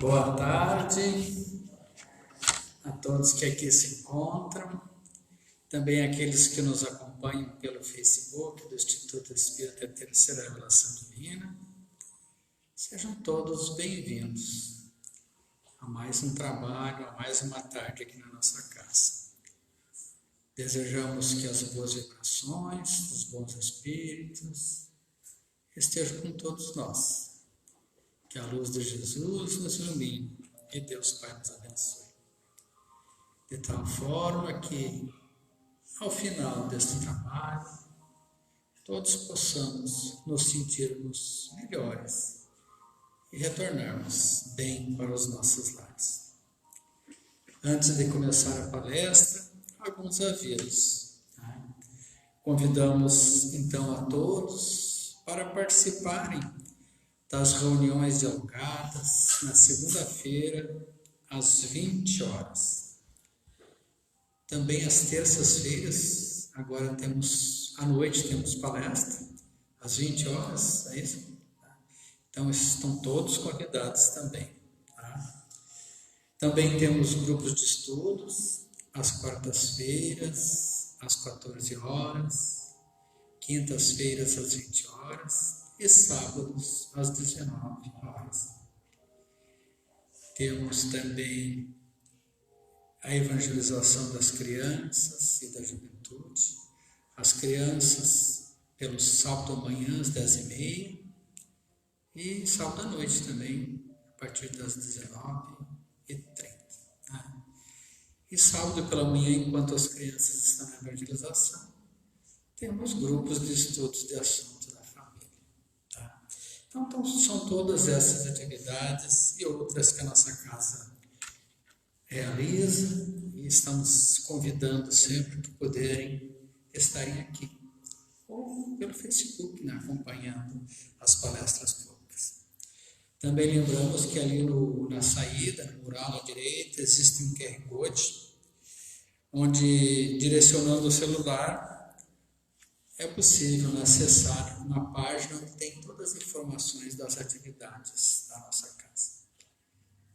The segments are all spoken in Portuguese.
Boa tarde a todos que aqui se encontram, também aqueles que nos acompanham pelo Facebook do Instituto Espírita Terceira Revelação Divina. Sejam todos bem-vindos a mais um trabalho, a mais uma tarde aqui na nossa casa. Desejamos que as boas vibrações, os bons espíritos estejam com todos nós. Que a luz de Jesus nos ilumine e Deus Pai nos abençoe. De tal forma que, ao final deste trabalho, todos possamos nos sentirmos melhores e retornarmos bem para os nossos lares. Antes de começar a palestra, alguns avisos. Convidamos então a todos para participarem das reuniões dialogadas na segunda-feira, às 20 horas. Também às terças-feiras, agora à noite temos palestra, às 20 horas, é isso? Então estão todos convidados também. Tá? Também temos grupos de estudos, às quartas-feiras, às 14 horas, quintas-feiras, às 20 horas, e sábados às 19 horas. Temos também a evangelização das crianças e da juventude. As crianças pelo sábado amanhã às 10h30 e sábado à noite também, a partir das 19h30. E sábado pela manhã, enquanto as crianças estão na evangelização, temos grupos de estudos de assuntos da família. Então, são todas essas atividades e outras que a nossa casa realiza e estamos convidando sempre que puderem estarem aqui ou pelo Facebook, acompanhando as palestras públicas. Também lembramos que ali na saída, no mural à direita, existe um QR Code, onde, direcionando o celular, é possível acessar uma página onde tem todas as informações das atividades da nossa casa.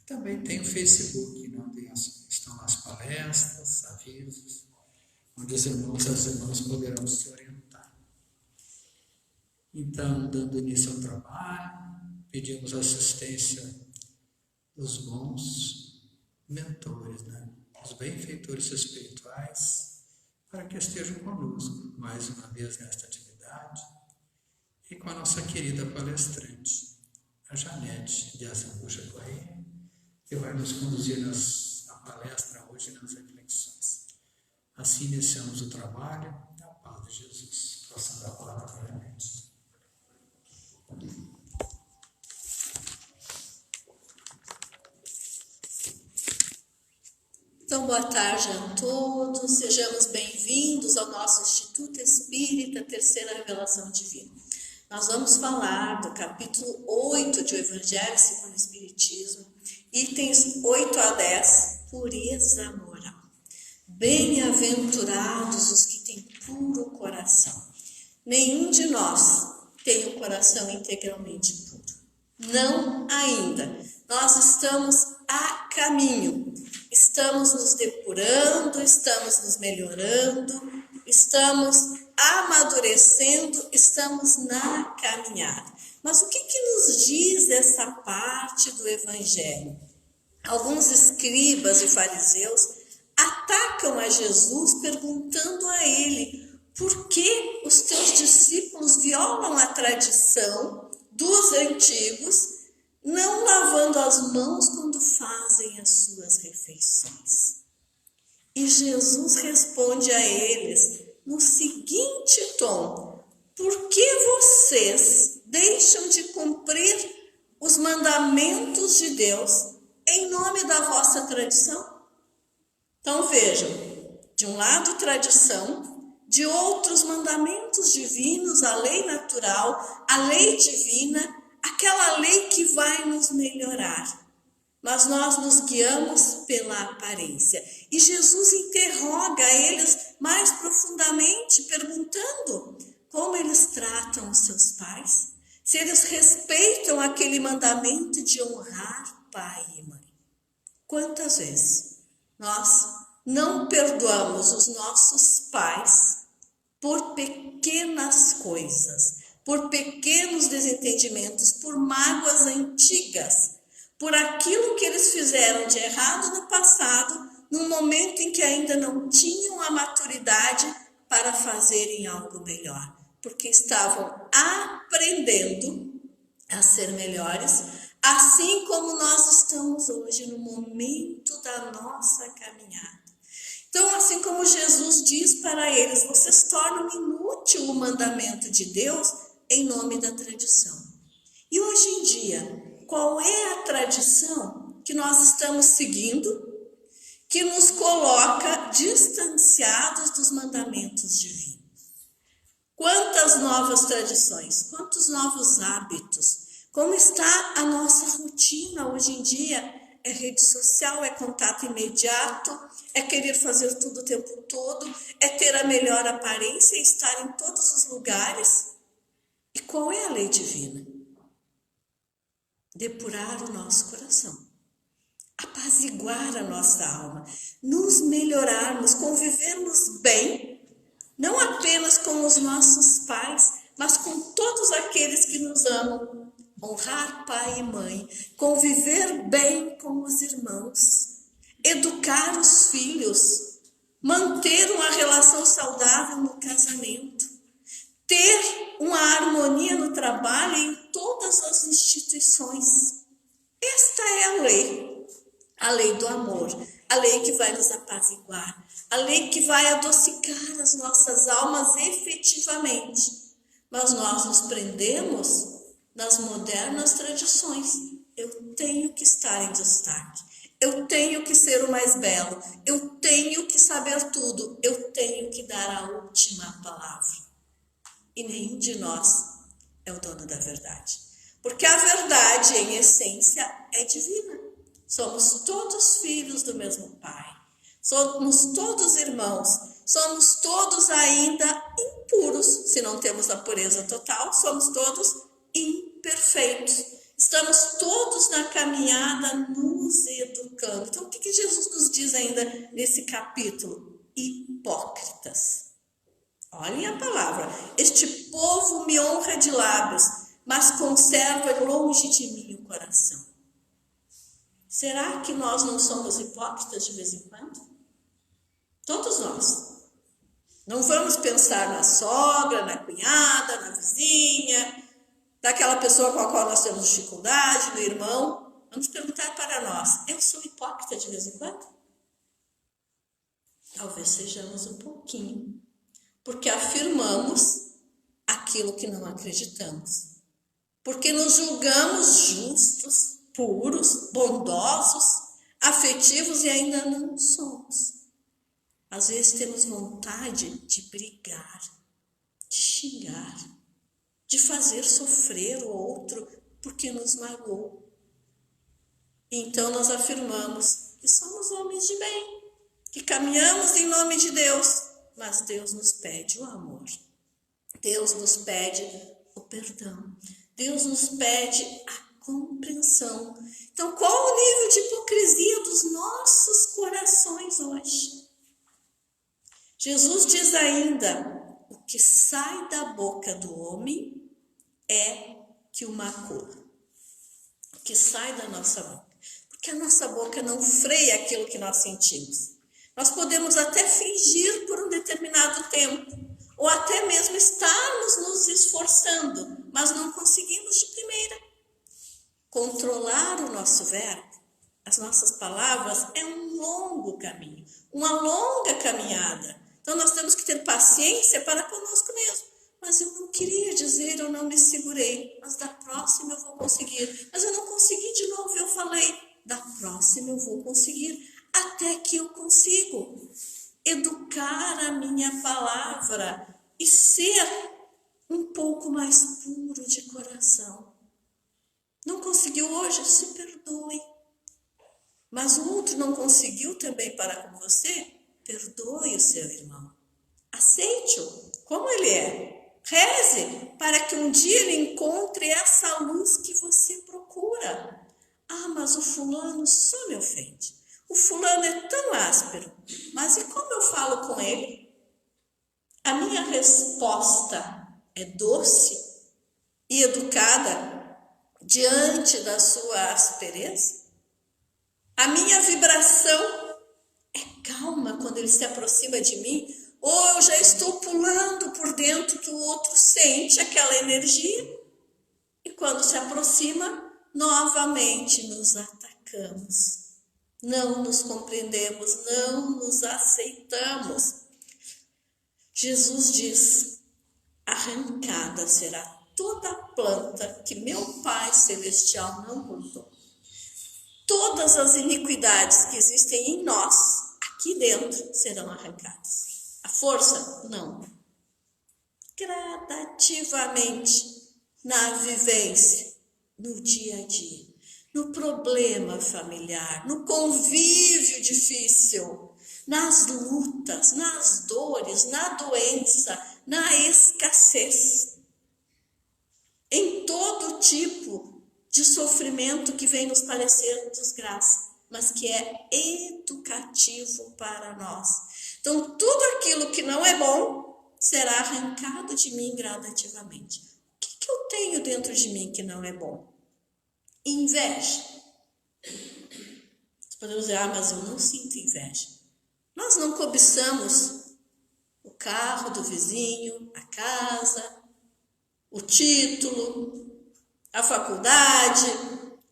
Também tem o Facebook, onde estão as palestras, avisos, onde os irmãos e as irmãs poderão se orientar. Então, dando início ao trabalho, pedimos a assistência dos bons mentores, os benfeitores espirituais, para que estejam conosco mais uma vez nesta atividade e com a nossa querida palestrante, a Janete de Azambuja Correia, que vai nos conduzir na palestra hoje nas reflexões. Assim iniciamos o trabalho, na paz de Jesus. Passando a palavra para a Janete. Então, boa tarde a todos, sejamos bem-vindos ao nosso Instituto Espírita Terceira Revelação Divina. Nós vamos falar do capítulo 8 de O Evangelho segundo o Espiritismo, itens 8 a 10, pureza moral. Bem-aventurados os que têm puro coração. Nenhum de nós tem o coração integralmente puro. Não ainda. Nós estamos a caminho. Estamos nos depurando, estamos nos melhorando, estamos amadurecendo, estamos na caminhada. Mas o que nos diz essa parte do Evangelho? Alguns escribas e fariseus atacam a Jesus perguntando a ele por que os teus discípulos violam a tradição dos antigos, não lavando as mãos quando fazem as suas refeições. E Jesus responde a eles no seguinte tom: por que vocês deixam de cumprir os mandamentos de Deus em nome da vossa tradição? Então vejam, de um lado tradição, de outros mandamentos divinos, a lei natural, a lei divina, aquela lei que vai nos melhorar. Mas nós nos guiamos pela aparência. E Jesus interroga eles mais profundamente, perguntando como eles tratam os seus pais, se eles respeitam aquele mandamento de honrar pai e mãe. Quantas vezes nós não perdoamos os nossos pais por pequenas coisas, por pequenos desentendimentos, por mágoas antigas, por aquilo que eles fizeram de errado no passado, num momento em que ainda não tinham a maturidade para fazerem algo melhor, porque estavam aprendendo a ser melhores, assim como nós estamos hoje no momento da nossa caminhada. Então, assim como Jesus diz para eles, vocês tornam inútil o mandamento de Deus em nome da tradição. E hoje em dia, qual é a tradição que nós estamos seguindo que nos coloca distanciados dos mandamentos divinos? Quantas novas tradições, quantos novos hábitos, como está a nossa rotina hoje em dia? É rede social, é contato imediato, é querer fazer tudo o tempo todo, é ter a melhor aparência, estar em todos os lugares. E qual é a lei divina? Depurar o nosso coração, apaziguar a nossa alma, nos melhorarmos, convivermos bem, não apenas com os nossos pais, mas com todos aqueles que nos amam. Honrar pai e mãe, conviver bem com os irmãos, educar os filhos, manter uma relação saudável no casamento, ter uma harmonia no trabalho e em todas as instituições. Esta é a lei do amor, a lei que vai nos apaziguar, a lei que vai adocicar as nossas almas efetivamente. Mas nós nos prendemos nas modernas tradições. Eu tenho que estar em destaque, eu tenho que ser o mais belo, eu tenho que saber tudo, eu tenho que dar a última palavra. E nenhum de nós é o dono da verdade, porque a verdade, em essência, é divina. Somos todos filhos do mesmo Pai, somos todos irmãos, somos todos ainda impuros, se não temos a pureza total, somos todos imperfeitos. Estamos todos na caminhada nos educando. Então, o que Jesus nos diz ainda nesse capítulo? Hipócritas. Olhem a palavra. Este povo me honra de lábios, mas conserva longe de mim o coração. Será que nós não somos hipócritas de vez em quando? Todos nós. Não vamos pensar na sogra, na cunhada, na vizinha, daquela pessoa com a qual nós temos dificuldade, do irmão. Vamos perguntar para nós: eu sou hipócrita de vez em quando? Talvez sejamos um pouquinho, porque afirmamos aquilo que não acreditamos, porque nos julgamos justos, puros, bondosos, afetivos e ainda não somos. Às vezes temos vontade de brigar, de xingar, de fazer sofrer o outro porque nos magoou. Então nós afirmamos que somos homens de bem, que caminhamos em nome de Deus, mas Deus nos pede o amor, Deus nos pede o perdão, Deus nos pede a compreensão. Então, qual o nível de hipocrisia dos nossos corações hoje? Jesus diz ainda: o que sai da boca do homem é que o macula. O que sai da nossa boca. Porque a nossa boca não freia aquilo que nós sentimos. Nós podemos até fingir por um determinado tempo, ou até mesmo estarmos nos esforçando, mas não conseguimos de primeira. Controlar o nosso verbo, as nossas palavras, é um longo caminho, uma longa caminhada. Então nós temos que ter paciência para conosco mesmo. Mas eu não queria dizer, eu não me segurei. Mas da próxima eu vou conseguir. Mas eu não consegui de novo, eu falei. Da próxima eu vou conseguir. Até que eu consigo educar a minha palavra e ser um pouco mais puro de coração. Não conseguiu hoje? Se perdoe. Mas o outro não conseguiu também para com você? Perdoe o seu irmão. Aceite-o como ele é. Reze para que um dia ele encontre essa luz que você procura. Ah, mas mas o fulano só me ofende. O fulano é tão áspero. Mas e como eu falo com ele? A minha resposta é doce e educada diante da sua aspereza? A minha vibração é calma quando ele se aproxima de mim? Ou eu já estou pulando por dentro que o outro sente aquela energia? E quando se aproxima, novamente nos atacamos. Não nos compreendemos, não nos aceitamos. Jesus diz: arrancada será toda a planta que meu Pai Celestial não plantou. Todas as iniquidades que existem em nós, aqui dentro, serão arrancadas. A força? Não. Gradativamente, na vivência, no dia a dia, no problema familiar, no convívio difícil, nas lutas, nas dores, na doença, na escassez, em todo tipo de sofrimento que vem nos parecer desgraça, mas que é educativo para nós. Então, tudo aquilo que não é bom será arrancado de mim gradativamente. O que eu tenho dentro de mim que não é bom? Inveja. Você pode dizer, mas eu não sinto inveja. Nós não cobiçamos o carro do vizinho, a casa, o título, a faculdade,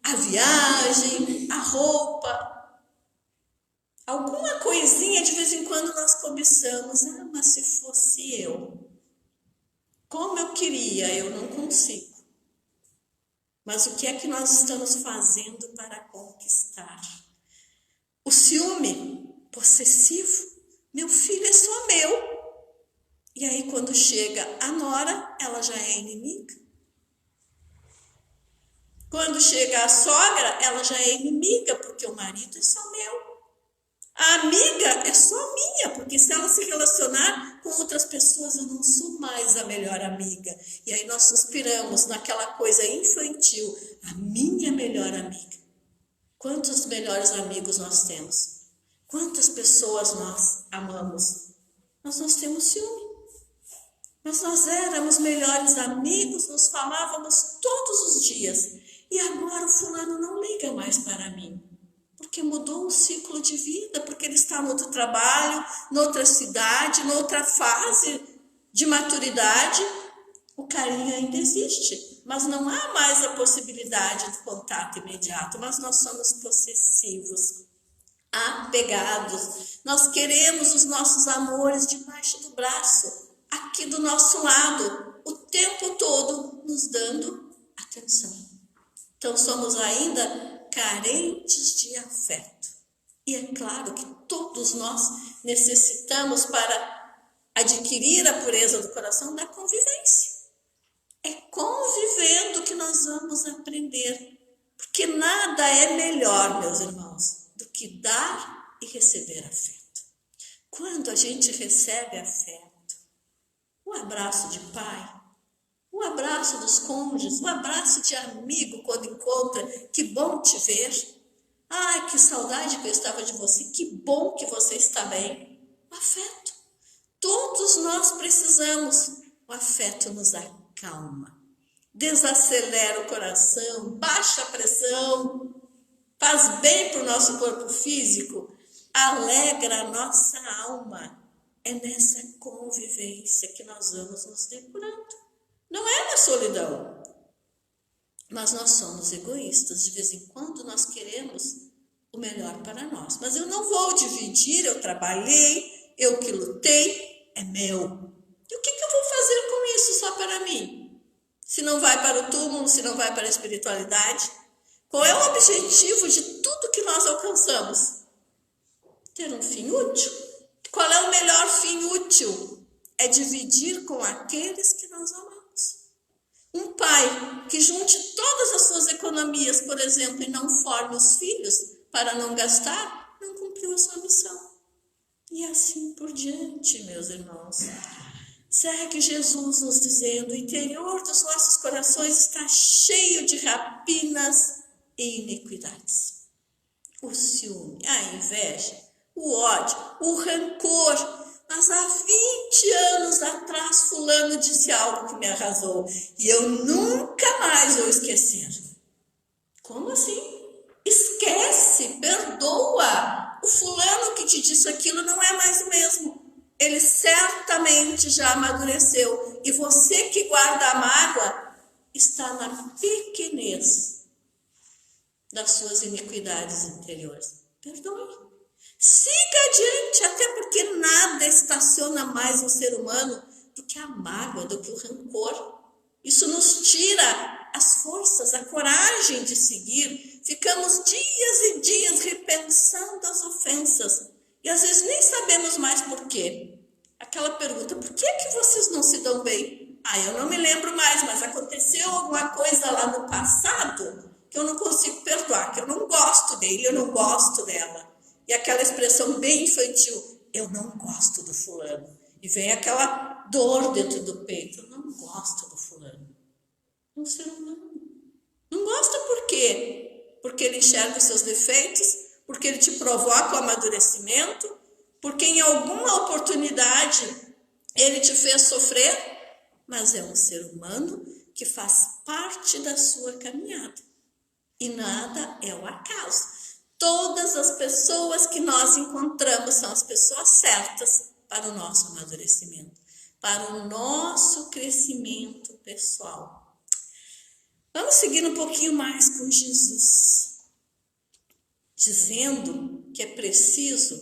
a viagem, a roupa. Alguma coisinha de vez em quando nós cobiçamos. Mas se fosse eu, como eu queria, eu não consigo. Mas o que é que nós estamos fazendo para conquistar? O ciúme possessivo. Meu filho é só meu. E aí quando chega a nora, ela já é inimiga. Quando chega a sogra, ela já é inimiga, porque o marido é só meu. A amiga é só minha, porque se ela se relacionar com outras pessoas, eu não sou mais a melhor amiga. E aí nós suspiramos naquela coisa infantil, a minha melhor amiga. Quantos melhores amigos nós temos? Quantas pessoas nós amamos? Mas nós temos ciúme. Mas nós éramos melhores amigos, nos falávamos todos os dias. E agora o fulano não liga mais para mim. Porque mudou o ciclo de vida, porque ele está no outro trabalho, noutra cidade, noutra fase de maturidade. O carinho ainda existe, mas não há mais a possibilidade de contato imediato. Mas nós somos possessivos, apegados. Nós queremos os nossos amores debaixo do braço, aqui do nosso lado, o tempo todo nos dando atenção. Então somos ainda carentes de afeto. E é claro que todos nós necessitamos, para adquirir a pureza do coração, da convivência. É convivendo que nós vamos aprender. Porque nada é melhor, meus irmãos, do que dar e receber afeto. Quando a gente recebe afeto, o abraço de pai, o abraço dos cônjuges, o abraço de amigo quando encontra, que bom te ver. Ai, que saudade que eu estava de você, que bom que você está bem. O afeto. Todos nós precisamos. O afeto nos acalma, desacelera o coração, baixa a pressão, faz bem para o nosso corpo físico, alegra a nossa alma. É nessa convivência que nós vamos nos depurando. Não é na solidão, mas nós somos egoístas. De vez em quando nós queremos o melhor para nós. Mas eu não vou dividir, eu trabalhei, eu que lutei, é meu. E o que eu vou fazer com isso só para mim? Se não vai para o túmulo, se não vai para a espiritualidade? Qual é o objetivo de tudo que nós alcançamos? Ter um fim útil. Qual é o melhor fim útil? É dividir com aqueles que nós amamos. Um pai que junte todas as suas economias, por exemplo, e não forme os filhos para não gastar, não cumpriu a sua missão. E assim por diante, meus irmãos. Segue Jesus nos dizendo, o interior dos nossos corações está cheio de rapinas, e iniquidades. O ciúme, a inveja, o ódio, o rancor. Mas há 20 anos atrás fulano disse algo que me arrasou e eu nunca mais vou esquecer. Como assim? Esquece, perdoa. O fulano que te disse aquilo não é mais o mesmo. Ele certamente já amadureceu. E você que guarda a mágoa está na pequenez das suas iniquidades interiores. Perdoe. Siga adiante, até porque nada estaciona mais no ser humano do que a mágoa, do que o rancor. Isso nos tira as forças, a coragem de seguir. Ficamos dias e dias repensando as ofensas. E às vezes nem sabemos mais por quê. Aquela pergunta, por que vocês não se dão bem? Eu não me lembro mais, mas aconteceu alguma coisa lá no passado que eu não consigo perdoar, que eu não gosto dele, eu não gosto dela. E aquela expressão bem infantil, eu não gosto do fulano. E vem aquela dor dentro do peito, eu não gosto do fulano. É um ser humano. Não gosta por quê? Porque ele enxerga os seus defeitos, porque ele te provoca o amadurecimento, porque em alguma oportunidade ele te fez sofrer, mas é um ser humano que faz parte da sua caminhada. E nada é o acaso. Todas as pessoas que nós encontramos são as pessoas certas para o nosso amadurecimento, para o nosso crescimento pessoal. Vamos seguir um pouquinho mais com Jesus, dizendo que é preciso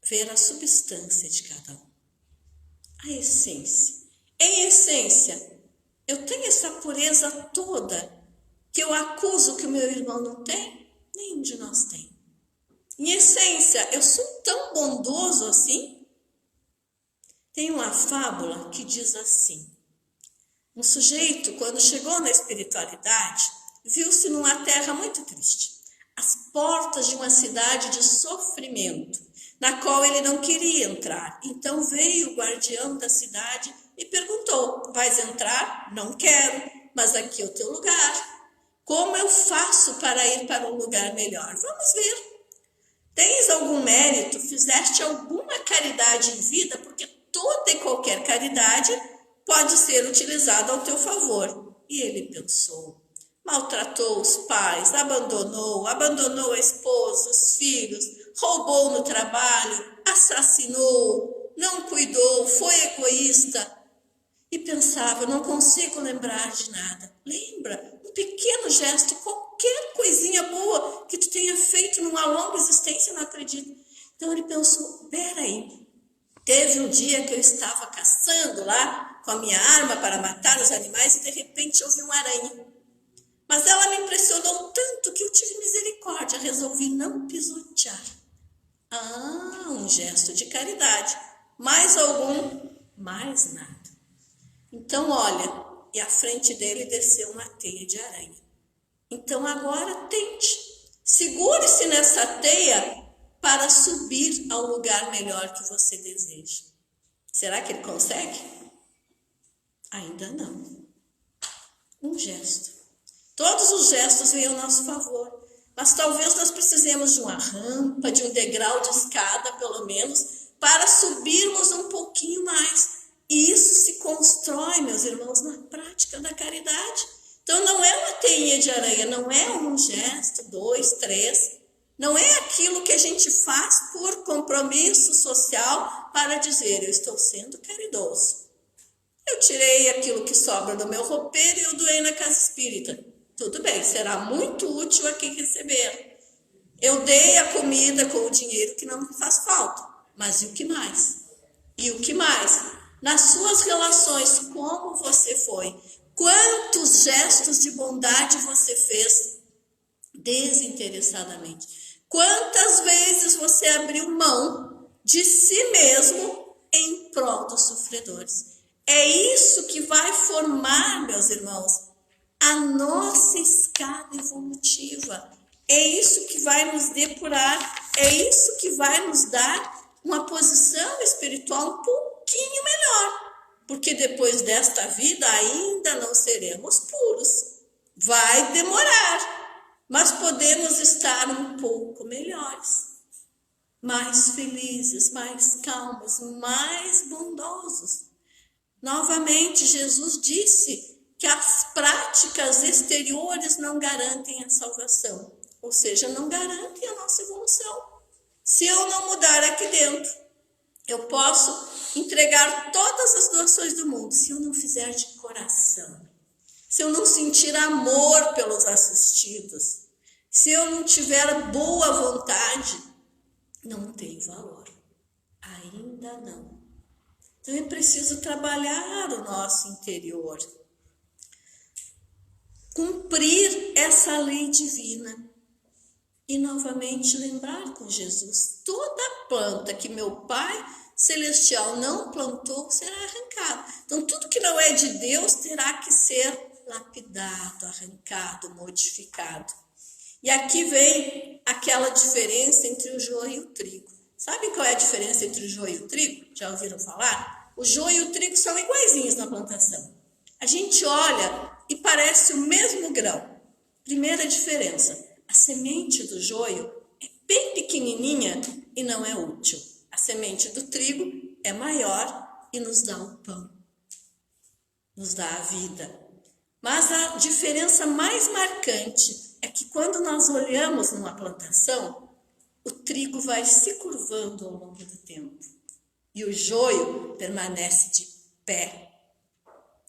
ver a substância de cada um, a essência. Em essência, eu tenho essa pureza toda que eu acuso que o meu irmão não tem? Nenhum de nós tem. Em essência, eu sou tão bondoso assim? Tem uma fábula que diz assim: um sujeito, quando chegou na espiritualidade, viu-se numa terra muito triste, às portas de uma cidade de sofrimento, na qual ele não queria entrar. Então veio o guardião da cidade e perguntou: vais entrar? Não quero, mas aqui é o teu lugar. Como eu faço para ir para um lugar melhor? Vamos ver. Tens algum mérito? Fizeste alguma caridade em vida? Porque toda e qualquer caridade pode ser utilizada ao teu favor. E ele pensou. Maltratou os pais, abandonou a esposa, os filhos, roubou no trabalho, assassinou, não cuidou, foi egoísta. E pensava, não consigo lembrar de nada. Lembra, um pequeno gesto, qualquer coisinha boa que tu tenha feito numa longa existência, não acredito. Então ele pensou, peraí, teve um dia que eu estava caçando lá com a minha arma para matar os animais e de repente eu vi uma aranha. Mas ela me impressionou tanto que eu tive misericórdia, resolvi não pisotear. Um gesto de caridade. Mais algum? Mais nada. Então, olha, e à frente dele desceu uma teia de aranha. Então, agora tente. Segure-se nessa teia para subir ao lugar melhor que você deseja. Será que ele consegue? Ainda não. Um gesto. Todos os gestos vêm ao nosso favor. Mas talvez nós precisemos de uma rampa, de um degrau de escada, pelo menos, para subirmos um pouquinho mais. E isso se constrói, meus irmãos, na prática da caridade. Então não é uma teinha de aranha, não é um gesto, 2, 3. Não é aquilo que a gente faz por compromisso social para dizer, eu estou sendo caridoso. Eu tirei aquilo que sobra do meu roupeiro e eu doei na casa espírita. Tudo bem, será muito útil a quem receber. Eu dei a comida com o dinheiro que não me faz falta. Mas e o que mais? E o que mais? Nas suas relações, como você foi? Quantos gestos de bondade você fez desinteressadamente? Quantas vezes você abriu mão de si mesmo em prol dos sofredores? É isso que vai formar, meus irmãos, a nossa escada evolutiva. É isso que vai nos depurar. É isso que vai nos dar uma posição espiritual um pouquinho melhor. Porque depois desta vida ainda não seremos puros. Vai demorar. mas podemos estar um pouco melhores, mais felizes, mais calmos, mais bondosos. Novamente, Jesus disse que as práticas exteriores não garantem a salvação, ou seja, não garantem a nossa evolução. Se eu não mudar aqui dentro, eu posso entregar todas as doações do mundo. Se eu não fizer de coração, se eu não sentir amor pelos assistidos, se eu não tiver boa vontade, não tem valor. Ainda não. Então é preciso trabalhar o nosso interior. Cumprir essa lei divina. E novamente lembrar com Jesus, toda planta que meu Pai Celestial não plantou será arrancada. Então tudo que não é de Deus terá que ser lapidado, arrancado, modificado. E aqui vem aquela diferença entre o joio e o trigo. Sabe qual é a diferença entre o joio e o trigo? Já ouviram falar? O joio e o trigo são iguaizinhos na plantação. A gente olha e parece o mesmo grão. Primeira diferença. A semente do joio é bem pequenininha e não é útil. A semente do trigo é maior e nos dá o pão, nos dá a vida. Mas a diferença mais marcante é que quando nós olhamos numa plantação, o trigo vai se curvando ao longo do tempo e o joio permanece de pé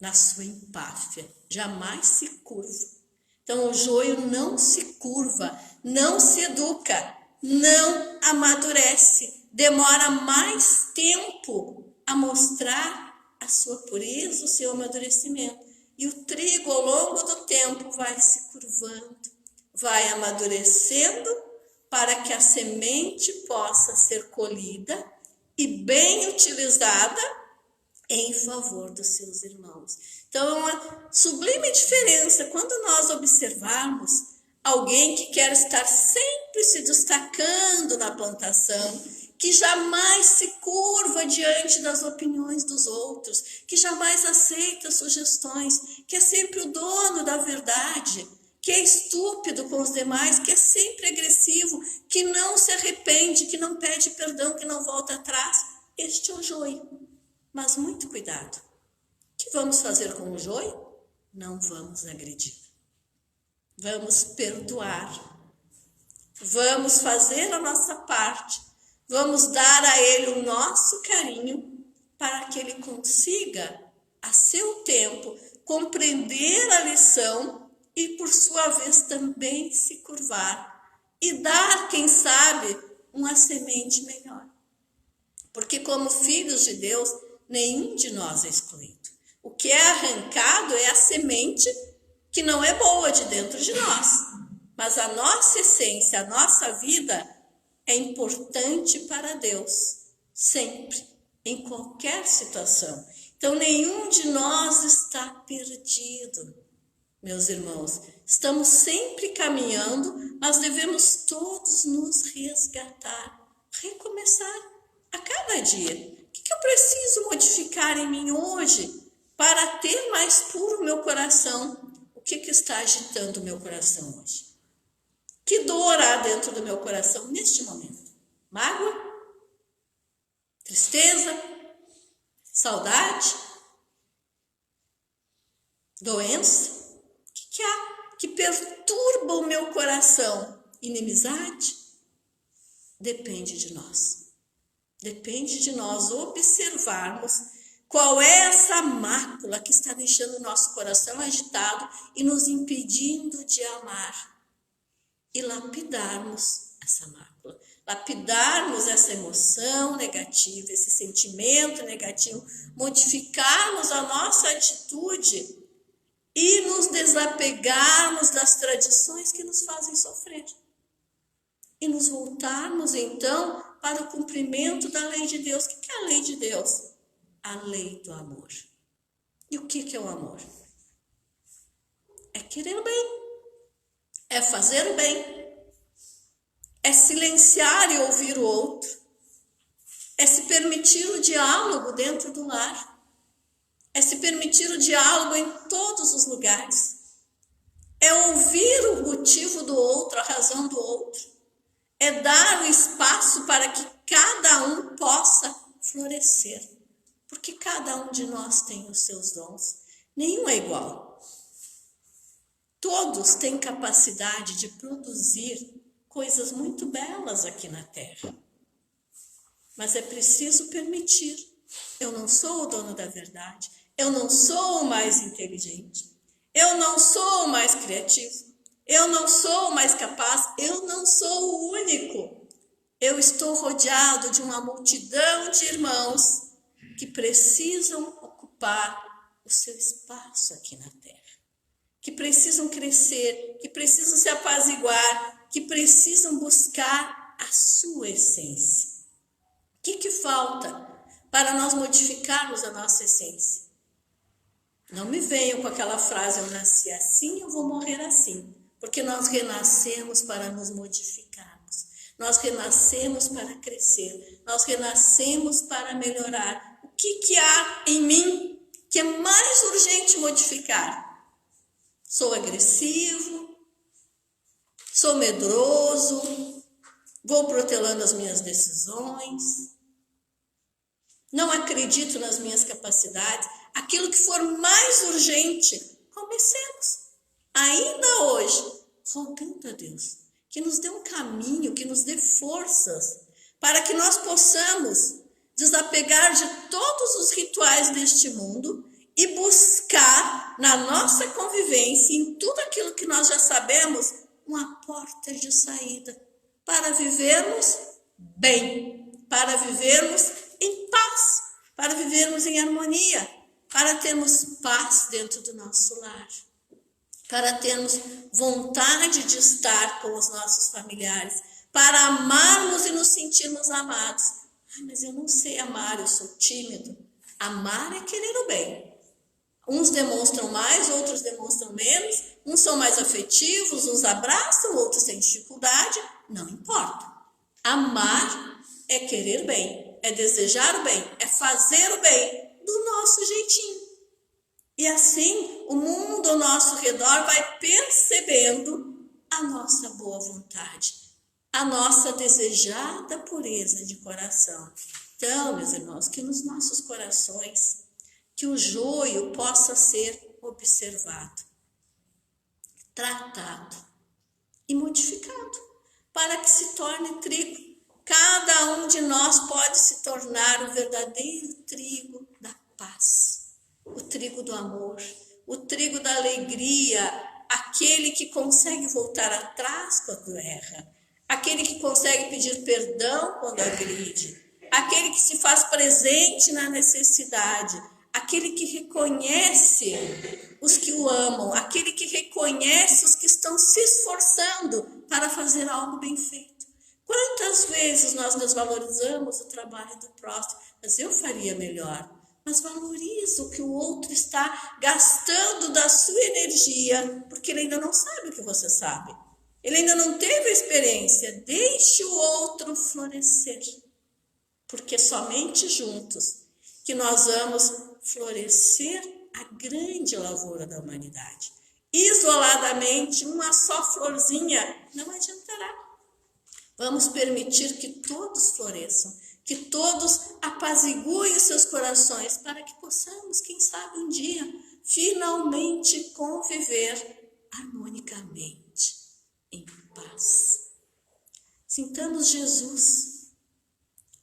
na sua empáfia, jamais se curva. Então, o joio não se curva, não se educa, não amadurece. Demora mais tempo a mostrar a sua pureza, o seu amadurecimento. E o trigo, ao longo do tempo, vai se curvando, vai amadurecendo para que a semente possa ser colhida e bem utilizada em favor dos seus irmãos. Então, uma sublime diferença quando nós observarmos alguém que quer estar sempre se destacando na plantação, que jamais se curva diante das opiniões dos outros, que jamais aceita sugestões, que é sempre o dono da verdade, que é estúpido com os demais, que é sempre agressivo, que não se arrepende, que não pede perdão, que não volta atrás. Este é o joio. Mas muito cuidado. O que vamos fazer com o joio? Não vamos agredir. Vamos perdoar. Vamos fazer a nossa parte. Vamos dar a ele o nosso carinho para que ele consiga, a seu tempo, compreender a lição e, por sua vez, também se curvar e dar, quem sabe, uma semente melhor. Porque como filhos de Deus, nenhum de nós é excluído. O que é arrancado é a semente que não é boa de dentro de nós. Mas a nossa essência, a nossa vida é importante para Deus, sempre, em qualquer situação. Então, nenhum de nós está perdido, meus irmãos. Estamos sempre caminhando, mas devemos todos nos resgatar, recomeçar a cada dia. O que eu preciso modificar em mim hoje para ter mais puro o meu coração? O que está agitando o meu coração hoje? Que dor há dentro do meu coração neste momento? Mágoa? Tristeza? Saudade? Doença? O que há que perturba o meu coração? Inimizade? Depende de nós. Depende de nós observarmos qual é essa mácula que está deixando o nosso coração agitado e nos impedindo de amar. E lapidarmos essa mácula, lapidarmos essa emoção negativa, esse sentimento negativo, modificarmos a nossa atitude e nos desapegarmos das tradições que nos fazem sofrer. E nos voltarmos então para o cumprimento da lei de Deus. O que é a lei de Deus? A lei do amor. E o que é o amor? É querer o bem. É fazer o bem, é silenciar e ouvir o outro, é se permitir o diálogo dentro do lar, é se permitir o diálogo em todos os lugares, é ouvir o motivo do outro razão do outro. É dar o espaço para que cada um possa florescer. Porque cada um de nós tem os seus dons. Nenhum é igual. Todos têm capacidade de produzir coisas muito belas aqui na Terra. Mas é preciso permitir. Eu não sou o dono da verdade. Eu não sou o mais inteligente. Eu não sou o mais criativo. Eu não sou o mais capaz. Eu não sou o único. Eu estou rodeado de uma multidão de irmãos que precisam ocupar o seu espaço aqui na Terra. Que precisam crescer, que precisam se apaziguar, que precisam buscar a sua essência. O que falta para nós modificarmos a nossa essência? Não me venham com aquela frase, eu nasci assim, eu vou morrer assim. Porque nós renascemos para nos modificarmos. Nós renascemos para crescer. Nós renascemos para melhorar. O que há em mim que é mais urgente modificar? Sou agressivo? Sou medroso? Vou protelando as minhas decisões? Não acredito nas minhas capacidades? Aquilo que for mais urgente, comecemos. Ainda hoje, rogando a Deus que nos dê um caminho, que nos dê forças, para que nós possamos desapegar de todos os rituais deste mundo e buscar na nossa convivência, em tudo aquilo que nós já sabemos, uma porta de saída para vivermos bem, para vivermos em paz, para vivermos em harmonia, para termos paz dentro do nosso lar, para termos vontade de estar com os nossos familiares, para amarmos e nos sentirmos amados. Mas eu não sei amar, eu sou tímido. Amar é querer o bem. Uns demonstram mais, outros demonstram menos. Uns são mais afetivos, uns abraçam, outros têm dificuldade. Não importa. Amar é querer bem, é desejar o bem, é fazer o bem do nosso jeitinho. E assim, o mundo ao nosso redor vai percebendo a nossa boa vontade, a nossa desejada pureza de coração. Então, meus irmãos, que nos nossos corações, que o joio possa ser observado, tratado e modificado, para que se torne trigo. Cada um de nós pode se tornar o verdadeiro trigo da paz, o trigo do amor, o trigo da alegria, aquele que consegue voltar atrás quando erra, aquele que consegue pedir perdão quando agride, aquele que se faz presente na necessidade, aquele que reconhece os que o amam, aquele que reconhece os que estão se esforçando para fazer algo bem feito. Quantas vezes nós desvalorizamos o trabalho do próximo? Mas eu faria melhor. Mas valoriza o que o outro está gastando da sua energia, porque ele ainda não sabe o que você sabe. Ele ainda não teve a experiência. Deixe o outro florescer, porque somente juntos que nós vamos florescer a grande lavoura da humanidade. Isoladamente, uma só florzinha não adiantará. Vamos permitir que todos floresçam, que todos apaziguem os seus corações, para que possamos, quem sabe um dia, finalmente conviver harmonicamente, em paz. Sintamos Jesus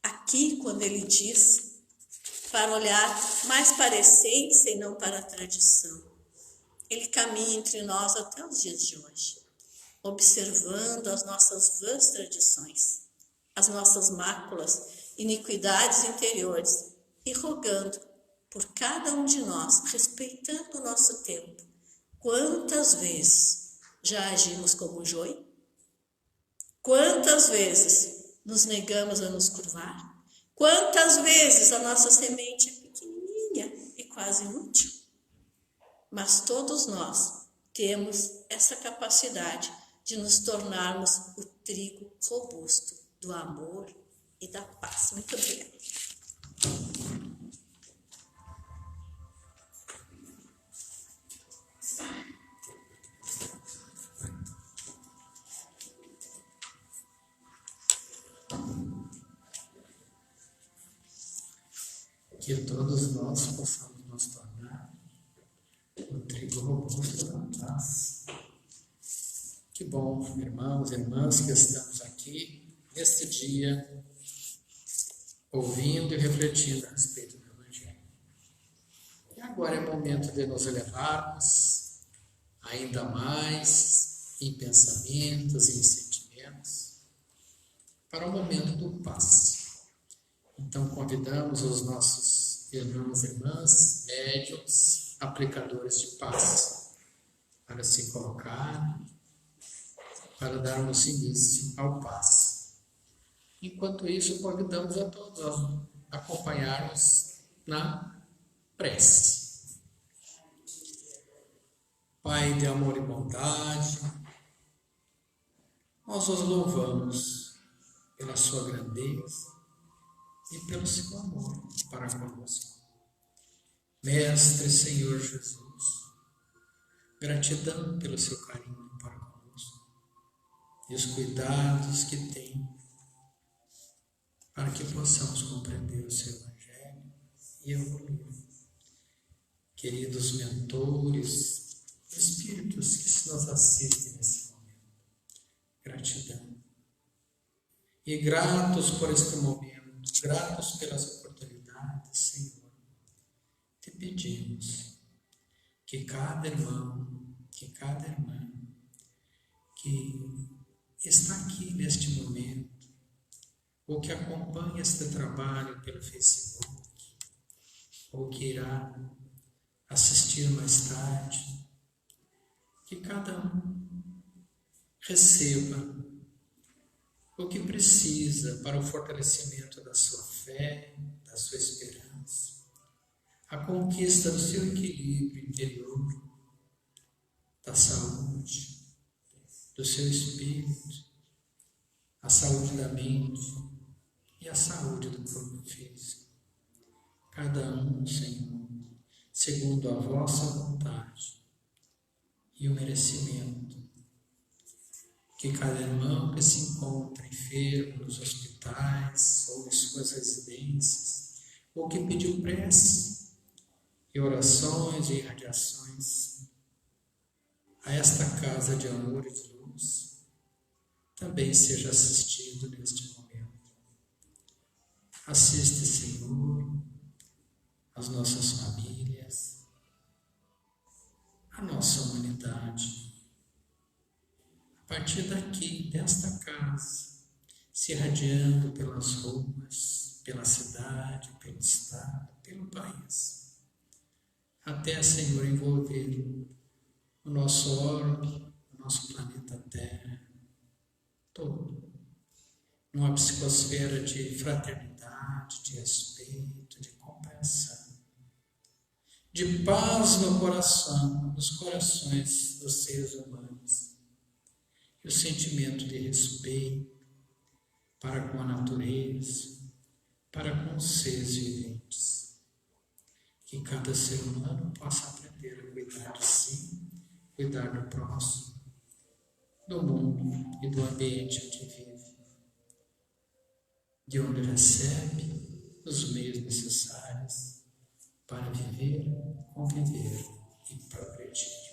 aqui quando ele diz para olhar mais para a essência e não para a tradição. Ele caminha entre nós até os dias de hoje, observando as nossas vãs tradições, as nossas máculas, iniquidades interiores e rogando por cada um de nós, respeitando o nosso tempo. Quantas vezes já agimos como joio? Quantas vezes nos negamos a nos curvar? Quantas vezes a nossa semente é pequenininha e quase inútil? Mas todos nós temos essa capacidade de nos tornarmos o trigo robusto do amor e da paz. Muito obrigada. que todos nós possamos nos tornar o trigo robusto da paz. Que bom, irmãos e irmãs, que estamos aqui neste dia, ouvindo e refletindo a respeito do Evangelho. E agora é momento de nos elevarmos ainda mais em pensamentos e em sentimentos para o momento do passe. Então convidamos os nossos irmãos e irmãs, médiuns, aplicadores de passe, para se colocar, para darmos início ao passe. Enquanto isso, convidamos a todos a acompanharmos na prece. Pai de amor e bondade, nós os louvamos pela sua grandeza e pelo seu amor para conosco. Mestre Senhor Jesus, gratidão pelo seu carinho para conosco e os cuidados que tem para que possamos compreender o seu Evangelho e evoluir. Queridos mentores, espíritos que nos assistem nesse momento, gratidão. E gratos por este momento, gratos pelas oportunidades, Senhor, te pedimos que cada irmão, que cada irmã que está aqui neste momento, ou que acompanha este trabalho pelo Facebook, ou que irá assistir mais tarde, que cada um receba o que precisa para o fortalecimento da sua fé, da sua esperança, a conquista do seu equilíbrio interior, da saúde, do seu espírito, a saúde da mente e a saúde do corpo físico. Cada um, Senhor, segundo a vossa vontade e o merecimento. Que cada irmão que se encontra enfermo nos hospitais ou em suas residências, ou que pediu prece e orações e irradiações a esta casa de amor e de luz, também seja assistido neste momento. Assiste, Senhor, as nossas famílias, a nossa humanidade. A partir daqui, desta casa, se irradiando pelas ruas, pela cidade, pelo estado, pelo país, até, Senhor, envolver o nosso orbe, o nosso planeta Terra, todo, numa psicosfera de fraternidade, de respeito, de compreensão, de paz no coração, nos corações dos seres humanos, e o sentimento de respeito para com a natureza, para com os seres viventes. Que cada ser humano possa aprender a cuidar de si, cuidar do próximo, do mundo e do ambiente onde vive, de onde recebe os meios necessários para viver, conviver e progredir.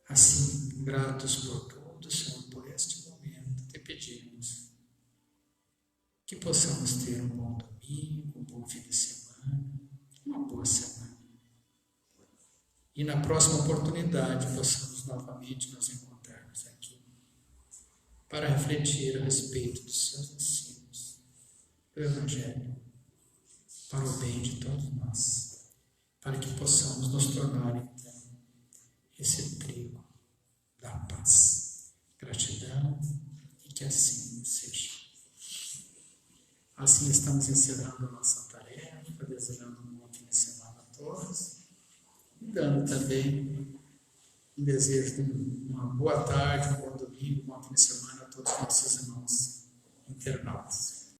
Assim, gratos por tudo, Senhor, por este momento, te pedimos que possamos ter um bom domingo, um bom fim de semana, uma boa semana. E na próxima oportunidade possamos novamente nos encontrarmos aqui para refletir a respeito dos seus ensinos, do Evangelho, para o bem de todos nós, para que possamos nos tornar, então, esse trigo da paz. Gratidão e que assim seja. Assim estamos encerrando a nossa tarefa, desejando um bom fim de semana a todos, e dando também um desejo de uma boa tarde, um bom domingo, um bom fim de semana a todos os nossos irmãos internautas.